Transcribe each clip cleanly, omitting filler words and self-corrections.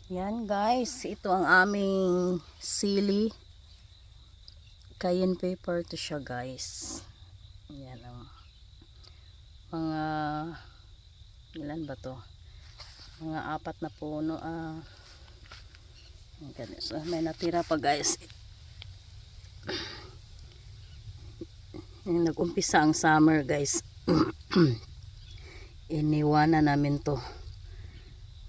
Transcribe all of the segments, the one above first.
Yan guys, ito ang aming sili. Cayenne pepper to siya guys. Yan ang mga ilan ba to? Mga 4 na puno. So, may natira pa guys. Nag-umpisa ang summer guys. Iniwanan namin to.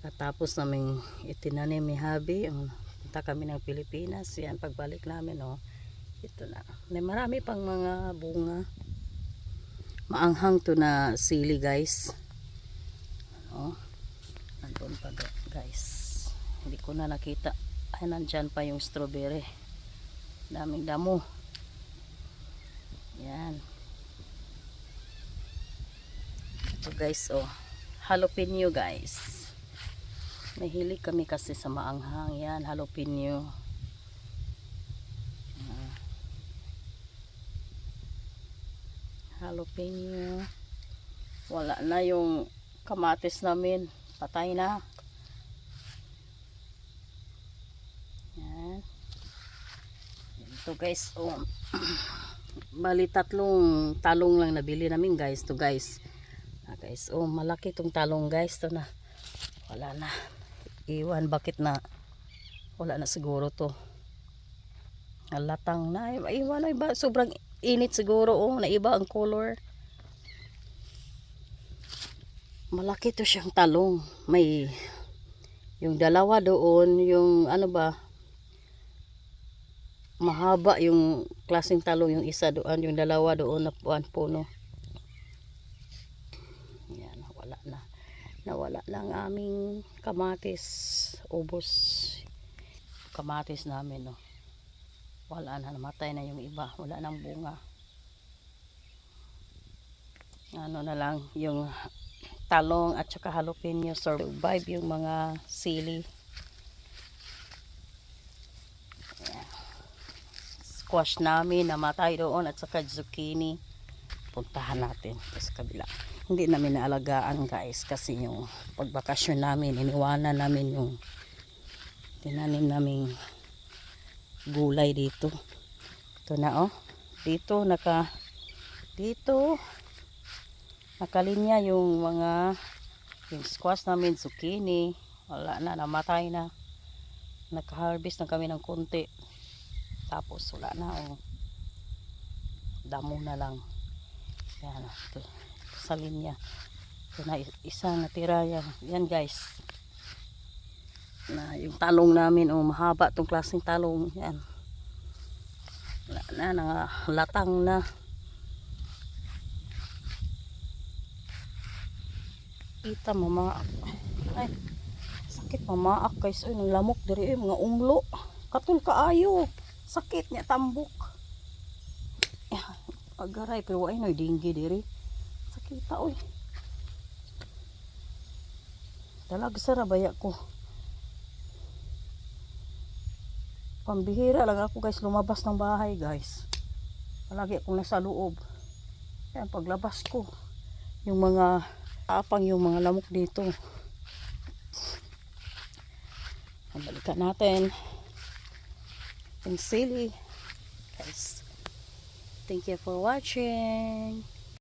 Tapos namin itinanim ni Habi. Punta kami ng Pilipinas. Yan, pagbalik namin, ito na. May marami pang mga bunga. Maanghang to na sili, guys. Nandun pa guys. Hindi ko na nakita. Ay, nandyan pa yung strawberry. Daming damo. Yan. Ito guys, jalapeno guys. Mahilig kami kasi sa maanghang. Yan, jalapeno. Jalapeno. Wala na yung kamatis namin. Patay na. Yan. Ito guys, bali 3 talong lang nabili namin guys. Ito guys. Guys, malaki itong talong guys. Ito na. Wala na. Iwan, bakit na wala na siguro to. Halatang na. Iwan na iba. Sobrang init siguro. Naiba ang color. Malaki to siyang talong. May yung dalawa doon. Yung ano ba. Mahaba yung klaseng talong. Yung isa doon. Yung dalawa doon na puno. Yan. Wala na. Nawala lang aming kamatis, ubos kamatis namin, wala na, namatay na yung iba, wala nang bunga. Ano na lang yung talong at saka jalapeno survive yung mga sili. Squash namin namatay doon at saka zucchini. Puntahan natin sa kabila. Hindi namin naalagaan guys kasi yung pagbakasyon namin iniwanan namin yung tinanim naming gulay dito. Ito na dito nakalinya yung mga yung squash namin, zucchini, wala na, namatay na. Naka-harvest na kami ng konti tapos wala na, damo na lang. Yan, ito sa linya. Ito na isang natira yan guys. Na yung talong namin, mahaba tong klaseng talong. Yan. Wala na, latang na. Kita mamaak. Ay, sakit mamaak guys. Ay, nang lamok diri mga unglo. Katul kaayo. Sakit niya tambok. Agaray pero ay no dinggi diri. Sakita oy. Dalag sa rabaya ko. Pambihira lang ako guys lumabas ng bahay guys. Palagi akong nasa loob. Yan paglabas ko yung mga apang yung mga lamok dito. Balikan natin yung sili guys. Thank you for watching.